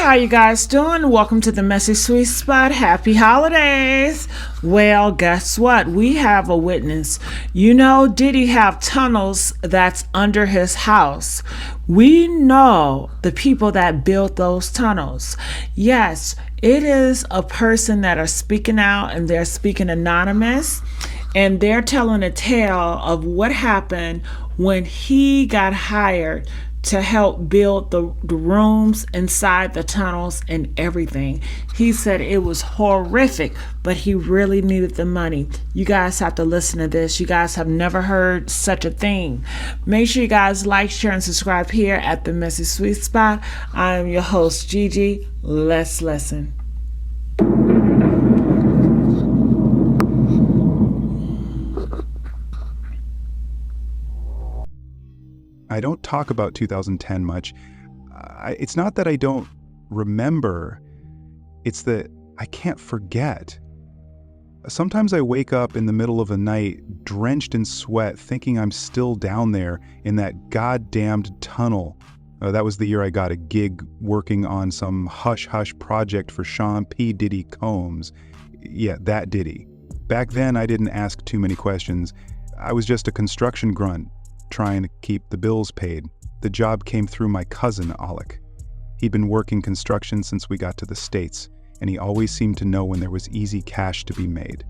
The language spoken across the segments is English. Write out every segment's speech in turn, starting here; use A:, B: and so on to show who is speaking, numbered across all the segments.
A: how you guys doing? Welcome to the Messy Sweet Spot. Happy holidays. Well, guess what? We have a witness. You know, Diddy have tunnels that's under his house. We know the people that built those tunnels. Yes, it is a person that are speaking out, and they're speaking anonymous, and they're telling a tale of what happened when he got hired to help build the rooms inside the tunnels and everything. He said it was horrific, but he really needed the money. You guys have to listen to this. You guys have never heard such a thing. Make sure you guys like, share, and subscribe here at the Messy Sweet Spot. I am your host, Gigi. Let's listen.
B: I don't talk about 2010 much. It's not that I don't remember, it's that I can't forget. Sometimes I wake up in the middle of the night, drenched in sweat, thinking I'm still down there in that goddamned tunnel. That was the year I got a gig working on some hush-hush project for Sean P. Diddy Combs. Yeah, that Diddy. Back then, I didn't ask too many questions. I was just a construction grunt, trying to keep the bills paid. The job came through my cousin, Alec. He'd been working construction since we got to the States, and he always seemed to know when there was easy cash to be made.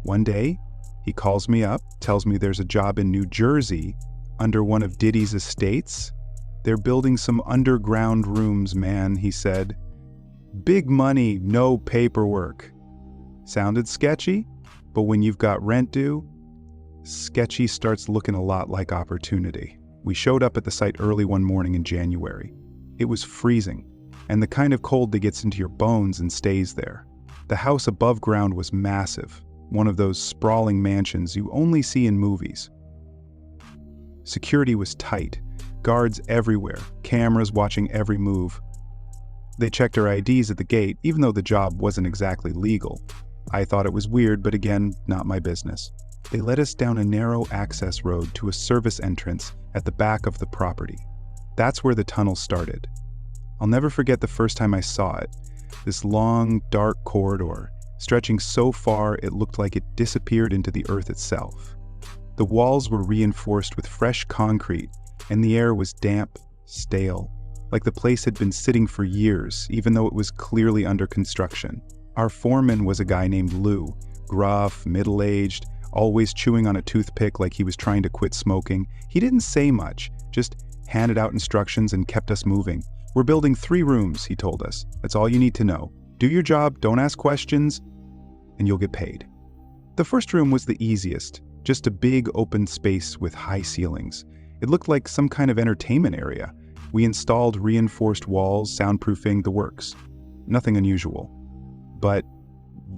B: One day, he calls me up, tells me there's a job in New Jersey under one of Diddy's estates. They're building some underground rooms, man, he said. Big money, no paperwork. Sounded sketchy, but when you've got rent due, sketchy starts looking a lot like opportunity. We showed up at the site early one morning in January. It was freezing, and the kind of cold that gets into your bones and stays there. The house above ground was massive, one of those sprawling mansions you only see in movies. Security was tight, guards everywhere, cameras watching every move. They checked our IDs at the gate, even though the job wasn't exactly legal. I thought it was weird, but again, not my business. They led us down a narrow access road to a service entrance at the back of the property. That's where the tunnel started. I'll never forget the first time I saw it. This long, dark corridor, stretching so far it looked like it disappeared into the earth itself. The walls were reinforced with fresh concrete, and the air was damp, stale, like the place had been sitting for years, even though it was clearly under construction. Our foreman was a guy named Lou, gruff, middle-aged, always chewing on a toothpick like he was trying to quit smoking. He didn't say much, just handed out instructions and kept us moving. We're building 3 rooms, he told us. That's all you need to know. Do your job, don't ask questions, and you'll get paid. The first room was the easiest, just a big open space with high ceilings. It looked like some kind of entertainment area. We installed reinforced walls, soundproofing, the works. Nothing unusual. But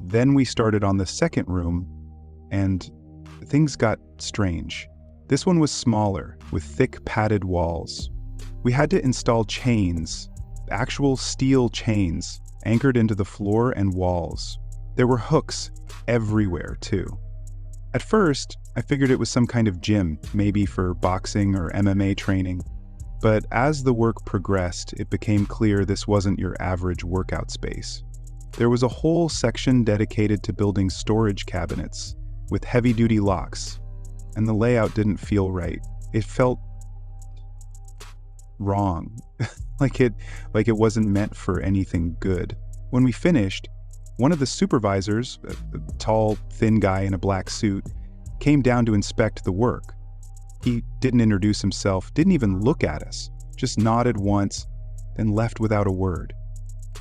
B: then we started on the second room, and things got strange. This one was smaller, with thick padded walls. We had to install chains, actual steel chains, anchored into the floor and walls. There were hooks everywhere, too. At first, I figured it was some kind of gym, maybe for boxing or MMA training. But as the work progressed, it became clear this wasn't your average workout space. There was a whole section dedicated to building storage cabinets, with heavy-duty locks, and the layout didn't feel right. It felt wrong, like it wasn't meant for anything good. When we finished, one of the supervisors, a tall, thin guy in a black suit, came down to inspect the work. He didn't introduce himself, didn't even look at us, just nodded once, then left without a word.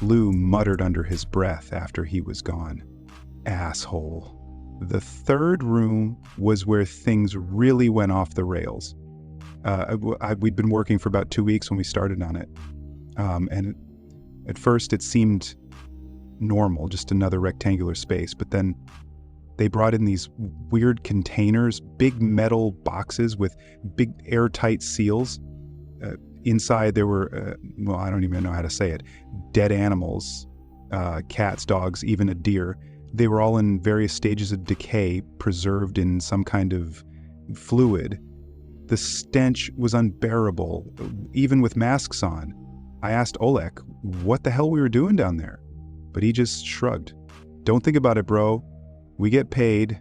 B: Lou muttered under his breath after he was gone. Asshole. The third room was where things really went off the rails. We'd been working for about 2 weeks when we started on it. And at first it seemed normal, just another rectangular space. But then they brought in these weird containers, big metal boxes with big airtight seals. Inside there were, well, I don't even know how to say it, dead animals, cats, dogs, even a deer. They were all in various stages of decay, preserved in some kind of fluid. The stench was unbearable, even with masks on. I asked Oleg what the hell we were doing down there, but he just shrugged. Don't think about it, bro. We get paid,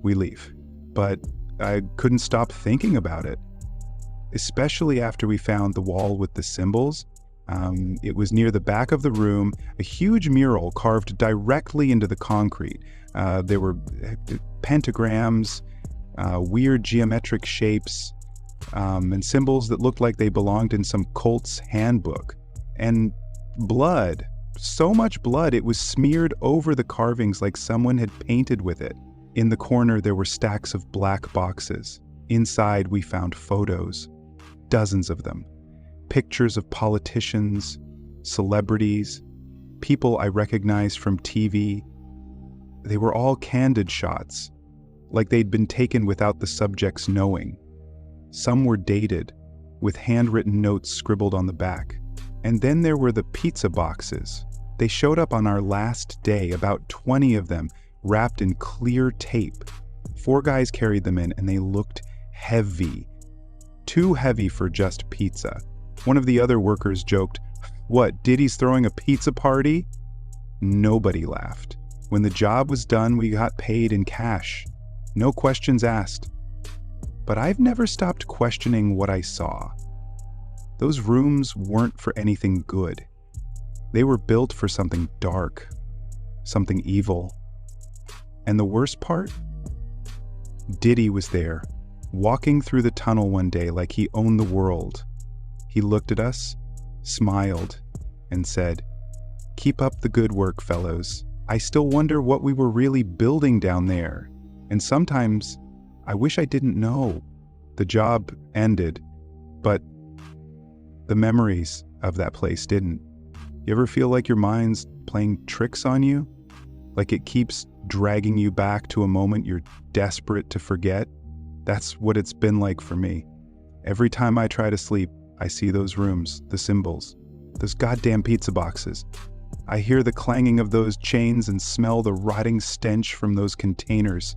B: we leave. But I couldn't stop thinking about it, especially after we found the wall with the symbols. It was near the back of the room, a huge mural carved directly into the concrete. There were pentagrams, weird geometric shapes, and symbols that looked like they belonged in some cult's handbook. And blood, so much blood, it was smeared over the carvings like someone had painted with it. In the corner, there were stacks of black boxes. Inside, we found photos, dozens of them. Pictures of politicians, celebrities, people I recognized from TV. They were all candid shots, like they'd been taken without the subjects knowing. Some were dated, with handwritten notes scribbled on the back. And then there were the pizza boxes. They showed up on our last day, about 20 of them, wrapped in clear tape. 4 guys carried them in, and they looked heavy. Too heavy for just pizza. One of the other workers joked, "What, Diddy's throwing a pizza party?" Nobody laughed. When the job was done, we got paid in cash. No questions asked. But I've never stopped questioning what I saw. Those rooms weren't for anything good. They were built for something dark, something evil. And the worst part? Diddy was there, walking through the tunnel one day like he owned the world. He looked at us, smiled, and said, "Keep up the good work, fellows. I still wonder what we were really building down there. And sometimes I wish I didn't know." The job ended, but the memories of that place didn't. You ever feel like your mind's playing tricks on you? Like it keeps dragging you back to a moment you're desperate to forget? That's what it's been like for me. Every time I try to sleep, I see those rooms, the symbols, those goddamn pizza boxes. I hear the clanging of those chains and smell the rotting stench from those containers.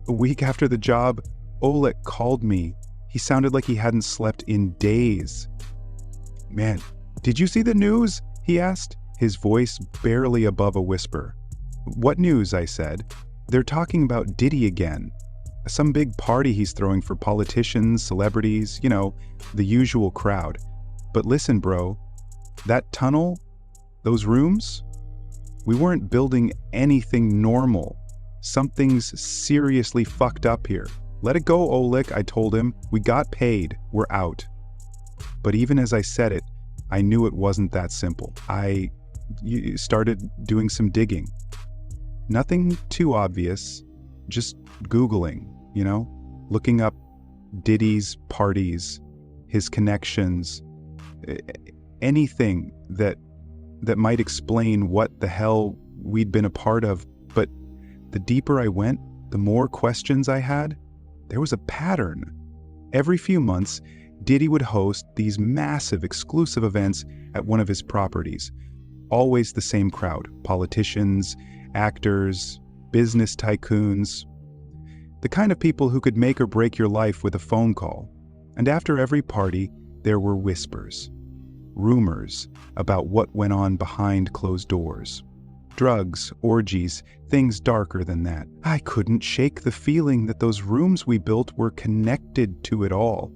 B: A week after the job, Oleg called me. He sounded like he hadn't slept in days. "Man, did you see the news?" he asked, his voice barely above a whisper. "What news?" I said. "They're talking about Diddy again. Some big party he's throwing for politicians, celebrities, the usual crowd. But listen, bro, that tunnel, those rooms, we weren't building anything normal. Something's seriously fucked up here. Let it go, Oleg," I told him. "We got paid. We're out." But even as I said it, I knew it wasn't that simple. I started doing some digging. Nothing too obvious, just Googling, looking up Diddy's parties, his connections, anything that might explain what the hell we'd been a part of. But the deeper I went, the more questions I had. There was a pattern. Every few months, Diddy would host these massive exclusive events at one of his properties. Always the same crowd: politicians, actors, business tycoons, the kind of people who could make or break your life with a phone call. And after every party, there were whispers, rumors about what went on behind closed doors. Drugs, orgies, things darker than that. I couldn't shake the feeling that those rooms we built were connected to it all.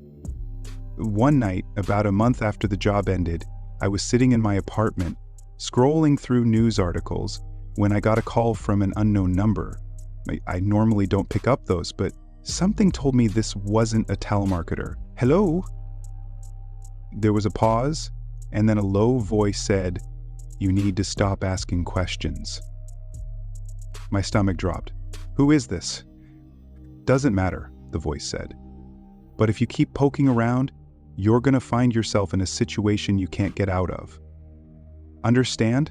B: One night, about a month after the job ended, I was sitting in my apartment, scrolling through news articles, when I got a call from an unknown number. I normally don't pick up those, but something told me this wasn't a telemarketer. "Hello?" There was a pause, and then a low voice said, "You need to stop asking questions." My stomach dropped. "Who is this?" "Doesn't matter," the voice said. "But if you keep poking around, you're going to find yourself in a situation you can't get out of. Understand?"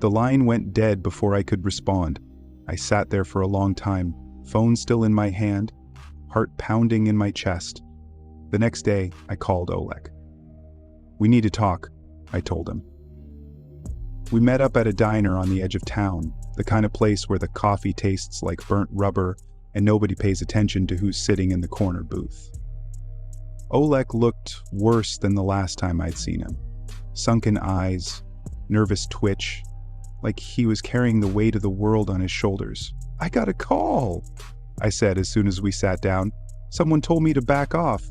B: The line went dead before I could respond. I sat there for a long time, phone still in my hand, heart pounding in my chest. The next day, I called Oleg. "We need to talk," I told him. We met up at a diner on the edge of town, the kind of place where the coffee tastes like burnt rubber and nobody pays attention to who's sitting in the corner booth. Oleg looked worse than the last time I'd seen him. sunken eyes, nervous twitch, like he was carrying the weight of the world on his shoulders. "I got a call," I said as soon as we sat down. "Someone told me to back off."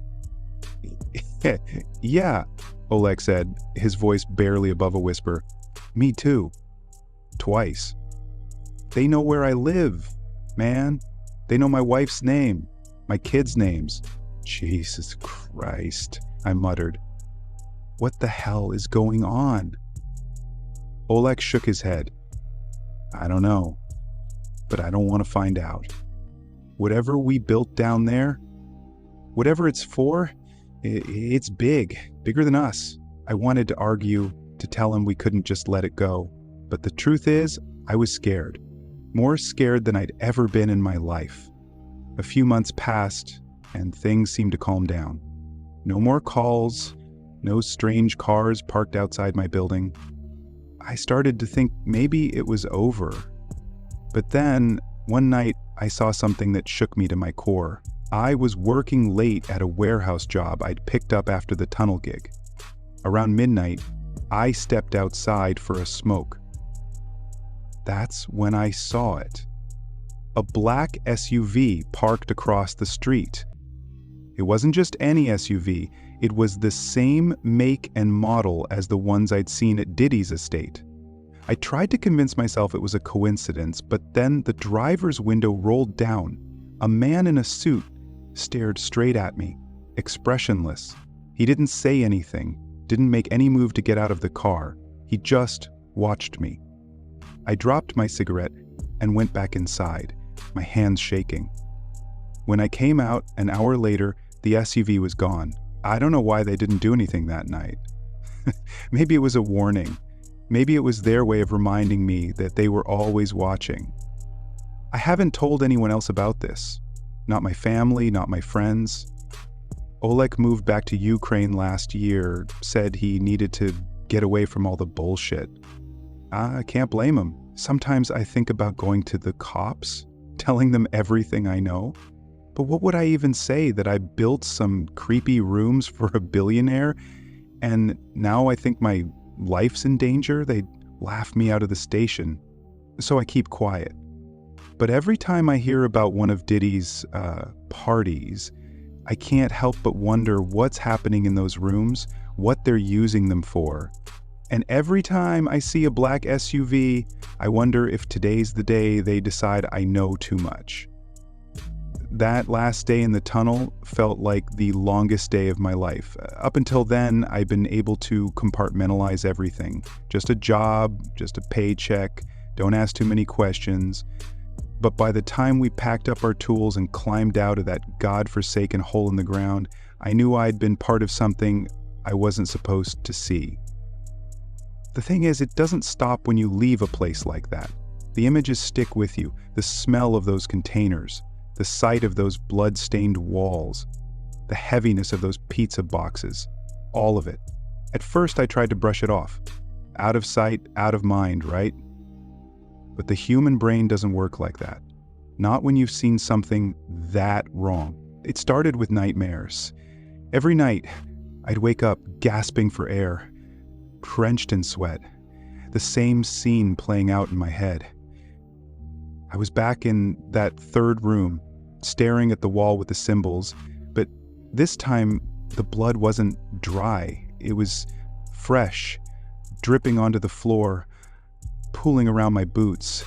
B: "Yeah," Oleg said, his voice barely above a whisper. "Me too. Twice. They know where I live, man. They know my wife's name, my kids' names." "Jesus Christ," I muttered. "What the hell is going on?" Oleg shook his head. "I don't know, but I don't want to find out. Whatever we built down there, whatever it's for, it's big, bigger than us." I wanted to argue, to tell him we couldn't just let it go. But the truth is, I was scared. More scared than I'd ever been in my life. A few months passed, and things seemed to calm down. No more calls, no strange cars parked outside my building. I started to think maybe it was over. But then, one night, I saw something that shook me to my core. I was working late at a warehouse job I'd picked up after the tunnel gig. Around midnight, I stepped outside for a smoke. That's when I saw it. A black SUV parked across the street. It wasn't just any SUV, it was the same make and model as the ones I'd seen at Diddy's estate. I tried to convince myself it was a coincidence, but then the driver's window rolled down. A man in a suit stared straight at me, expressionless. He didn't say anything, didn't make any move to get out of the car. He just watched me. I dropped my cigarette and went back inside, my hands shaking. When I came out an hour later, the SUV was gone. I don't know why they didn't do anything that night. Maybe it was a warning. Maybe it was their way of reminding me that they were always watching. I haven't told anyone else about this. Not my family, not my friends. Oleg moved back to Ukraine last year, said he needed to get away from all the bullshit. I can't blame him. Sometimes I think about going to the cops, telling them everything I know. But what would I even say, that I built some creepy rooms for a billionaire and now I think my life's in danger? They'd laugh me out of the station. So I keep quiet. But every time I hear about one of Diddy's parties, I can't help but wonder what's happening in those rooms, what they're using them for. And every time I see a black SUV, I wonder if today's the day they decide I know too much. That last day in the tunnel felt like the longest day of my life. Up until then, I'd been able to compartmentalize everything. Just a job, just a paycheck, don't ask too many questions. But by the time we packed up our tools and climbed out of that godforsaken hole in the ground, I knew I'd been part of something I wasn't supposed to see. The thing is, it doesn't stop when you leave a place like that. The images stick with you, the smell of those containers, the sight of those blood-stained walls, the heaviness of those pizza boxes, all of it. At first I tried to brush it off. Out of sight, out of mind, right? But the human brain doesn't work like that. Not when you've seen something that wrong. It started with nightmares. Every night, I'd wake up gasping for air, drenched in sweat, the same scene playing out in my head. I was back in that third room, staring at the wall with the symbols, but this time the blood wasn't dry. It was fresh, dripping onto the floor, pooling around my boots.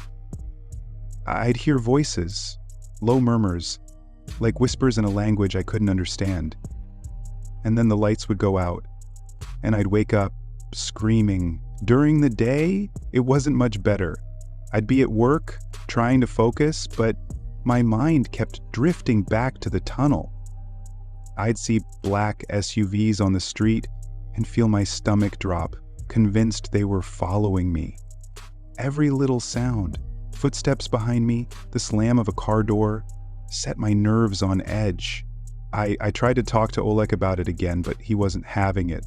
B: I'd hear voices, low murmurs, like whispers in a language I couldn't understand. And then the lights would go out, and I'd wake up screaming. During the day, it wasn't much better. I'd be at work, trying to focus, but my mind kept drifting back to the tunnel. I'd see black SUVs on the street and feel my stomach drop, convinced they were following me. Every little sound, footsteps behind me, the slam of a car door, set my nerves on edge. I tried to talk to Oleg about it again, but he wasn't having it.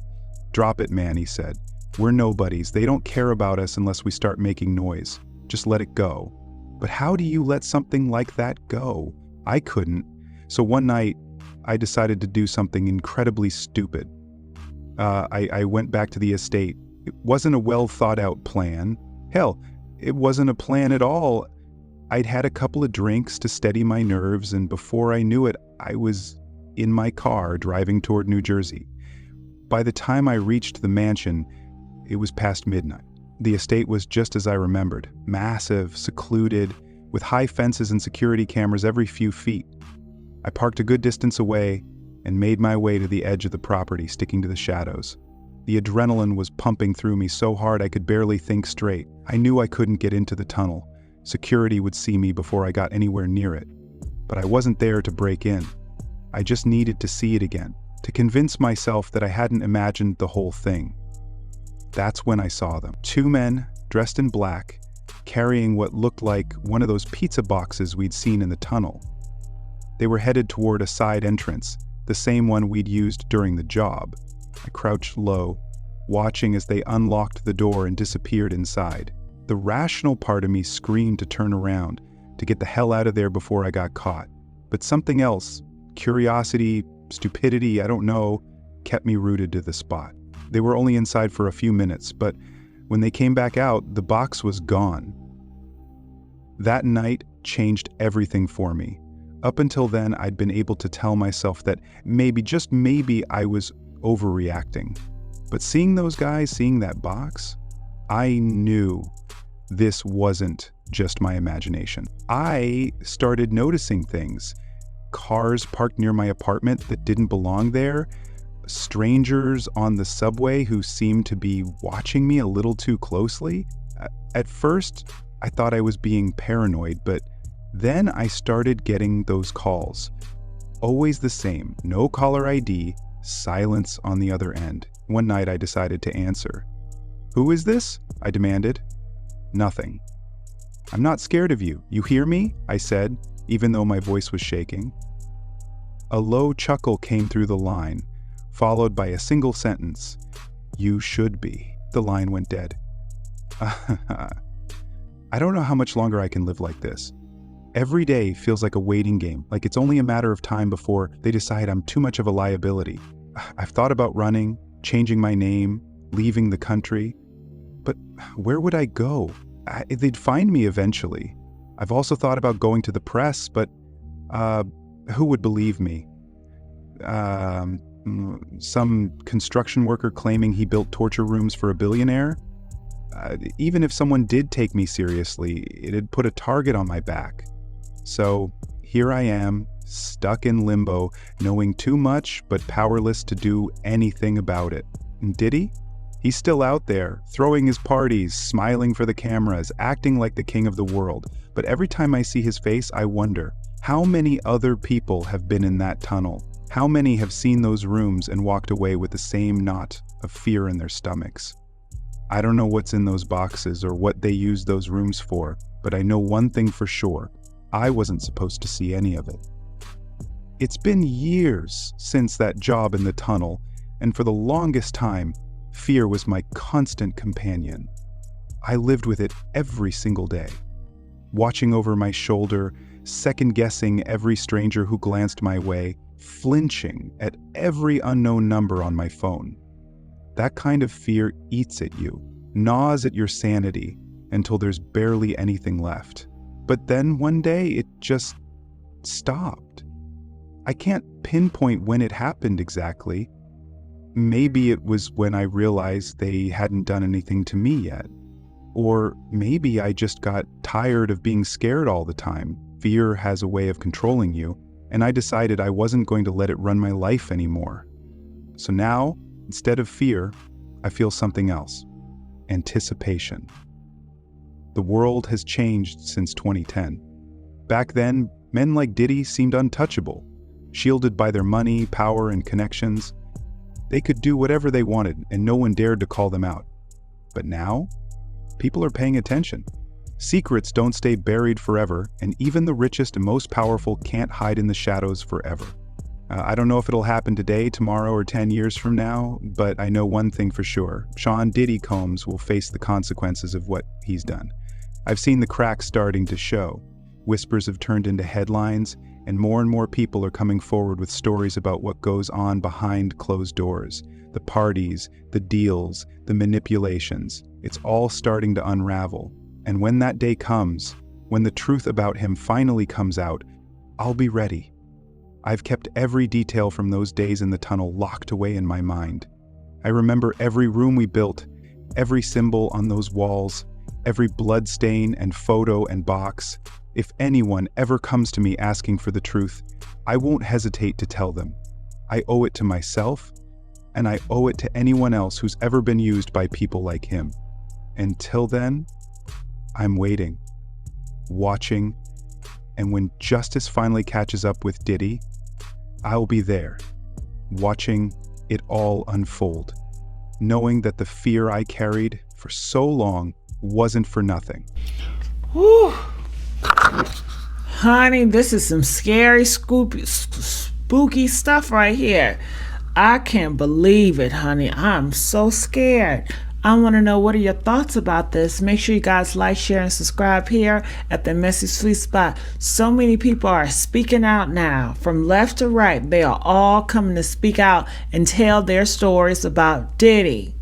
B: "Drop it, man," he said. "We're nobodies. They don't care about us unless we start making noise. Just let it go." But how do you let something like that go? I couldn't. So one night, I decided to do something incredibly stupid. I went back to the estate. It wasn't a well thought out plan. Hell, it wasn't a plan at all. I'd had a couple of drinks to steady my nerves, and before I knew it, I was in my car driving toward New Jersey. By the time I reached the mansion, it was past midnight. The estate was just as I remembered, massive, secluded, with high fences and security cameras every few feet. I parked a good distance away and made my way to the edge of the property, sticking to the shadows. The adrenaline was pumping through me so hard I could barely think straight. I knew I couldn't get into the tunnel. Security would see me before I got anywhere near it. But I wasn't there to break in. I just needed to see it again, to convince myself that I hadn't imagined the whole thing. That's when I saw them. Two men, dressed in black, carrying what looked like one of those pizza boxes we'd seen in the tunnel. They were headed toward a side entrance, the same one we'd used during the job. I crouched low, watching as they unlocked the door and disappeared inside. The rational part of me screamed to turn around, to get the hell out of there before I got caught. But something else, curiosity, stupidity, I don't know, kept me rooted to the spot. They were only inside for a few minutes, but when they came back out, the box was gone. That night changed everything for me. Up until then, I'd been able to tell myself that maybe, just maybe, I was overreacting. But seeing those guys, seeing that box, I knew this wasn't just my imagination. I started noticing things. Cars parked near my apartment that didn't belong there. Strangers on the subway who seemed to be watching me a little too closely. At first, I thought I was being paranoid, but then I started getting those calls. Always the same, no caller ID, silence on the other end. One night I decided to answer. "Who is this?" I demanded. Nothing. "I'm not scared of you. You hear me?" I said, even though my voice was shaking. A low chuckle came through the line, followed by a single sentence. "You should be." The line went dead. I don't know how much longer I can live like this. Every day feels like a waiting game, like it's only a matter of time before they decide I'm too much of a liability. I've thought about running, changing my name, leaving the country. But where would I go? They'd find me eventually. I've also thought about going to the press, but who would believe me? Some construction worker claiming he built torture rooms for a billionaire? Even if someone did take me seriously, it'd put a target on my back. So here I am, stuck in limbo, knowing too much but powerless to do anything about it. And Diddy? He's still out there, throwing his parties, smiling for the cameras, acting like the king of the world. But every time I see his face, I wonder, how many other people have been in that tunnel? How many have seen those rooms and walked away with the same knot of fear in their stomachs? I don't know what's in those boxes or what they use those rooms for, but I know one thing for sure. I wasn't supposed to see any of it. It's been years since that job in the tunnel, and for the longest time, fear was my constant companion. I lived with it every single day, watching over my shoulder, second-guessing every stranger who glanced my way, flinching at every unknown number on my phone. That kind of fear eats at you, gnaws at your sanity until there's barely anything left. But then one day it just stopped. I can't pinpoint when it happened exactly. Maybe it was when I realized they hadn't done anything to me yet. Or maybe I just got tired of being scared all the time. Fear has a way of controlling you, and I decided I wasn't going to let it run my life anymore. So now, instead of fear, I feel something else. Anticipation. The world has changed since 2010. Back then, men like Diddy seemed untouchable, shielded by their money, power, and connections. They could do whatever they wanted, and no one dared to call them out. But now, people are paying attention. Secrets don't stay buried forever, and even the richest and most powerful can't hide in the shadows forever. I don't know if it'll happen today, tomorrow, or 10 years from now, but I know one thing for sure. Sean Diddy Combs will face the consequences of what he's done. I've seen the cracks starting to show. Whispers have turned into headlines, and more people are coming forward with stories about what goes on behind closed doors. The parties, the deals, the manipulations, it's all starting to unravel. And when that day comes, when the truth about him finally comes out, I'll be ready. I've kept every detail from those days in the tunnel locked away in my mind. I remember every room we built, every symbol on those walls, every blood stain and photo and box. If anyone ever comes to me asking for the truth, I won't hesitate to tell them. I owe it to myself, and I owe it to anyone else who's ever been used by people like him. Until then, I'm waiting, watching, and when justice finally catches up with Diddy, I'll be there, watching it all unfold, knowing that the fear I carried for so long wasn't for nothing.
A: Whew. Honey, this is some scary, spooky stuff right here. I can't believe it, honey. I'm so scared. I want to know, what are your thoughts about this? Make sure you guys like, share, and subscribe here at the Messy Sweet Spot. So many people are speaking out now. From left to right, they are all coming to speak out and tell their stories about Diddy.